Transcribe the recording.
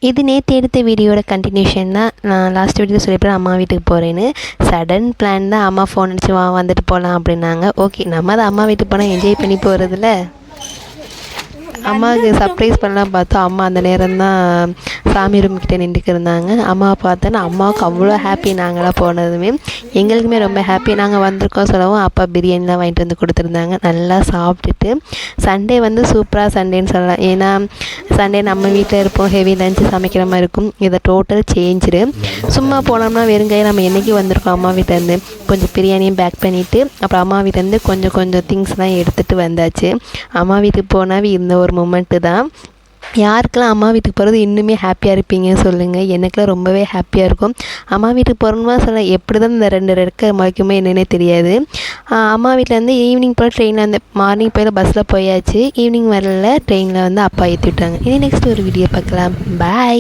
இது நேற்று எடுத்த வீடியோட கண்டினியூஷன் தான். நான் லாஸ்ட் வீடியோ சொல்லியிருப்பேன் அம்மா வீட்டுக்கு போகிறேன்னு. சடன் பிளான் தான். அம்மா ஃபோன் அடிச்சு வந்துட்டு போகலாம் அப்படின்னாங்க. ஓகே, நம்ம தான் அம்மா வீட்டுக்கு போனால் என்ஜாய் பண்ணி போகிறதுல அம்மாவுக்கு சர்ப்ரைஸ் பண்ணலாம் பார்த்தோம். அம்மா அந்த நேரம் தான் சாமி ரூம் கிட்டே நின்றுக்கு இருந்தாங்க. அம்மாவை பார்த்தோன்னா அம்மாவுக்கு அவ்வளோ ஹாப்பி. நாங்களாம் போனதுமே எங்களுக்குமே ரொம்ப ஹாப்பி. நாங்கள் வந்திருக்கோம் சொல்லவும் அப்பா பிரியாணிலாம் வாங்கிட்டு வந்து கொடுத்துருந்தாங்க. நல்லா சாப்பிட்டுட்டு சண்டே வந்து சூப்பராக சண்டேன்னு சொல்லலாம். ஏன்னா சண்டே நம்ம வீட்டில் இருப்போம், ஹெவி லஞ்சு சமைக்கிற மாதிரி இருக்கும். இதை டோட்டல் சேஞ்சுடு. சும்மா போனோம்னா வெறுங்கையை நம்ம என்றைக்கு வந்திருக்கோம் அம்மா வீட்டிலேருந்து கொஞ்சம் பிரியாணியும் பேக் பண்ணிவிட்டு அப்புறம் அம்மா வீட்டிலேருந்து கொஞ்சம் திங்ஸ்லாம் எடுத்துகிட்டு வந்தாச்சு. அம்மா வீட்டுக்கு போனாவே இந்த ஒரு மொமெண்ட்டு தான். யாருக்கெல்லாம் அம்மா வீட்டுக்கு போகிறது இன்னுமே ஹாப்பியாக இருப்பீங்க சொல்லுங்கள். எனக்குலாம் ரொம்பவே ஹாப்பியாக இருக்கும். அம்மா வீட்டுக்கு போகிறோம்னா சொல்ல எப்படி தான் இந்த 2 ரெக்க முளைக்குமே என்னன்னே தெரியாது. அம்மா வீட்டிலேருந்து ஈவினிங் போல் ட்ரெயினில் வந்து மார்னிங் போய் பஸ்ஸில் போயாச்சு. ஈவினிங் வரல ட்ரெயினில் வந்து அப்பா ஏற்றி விட்டாங்க. இனி நெக்ஸ்ட் ஒரு வீடியோ பார்க்கலாம். பாய்.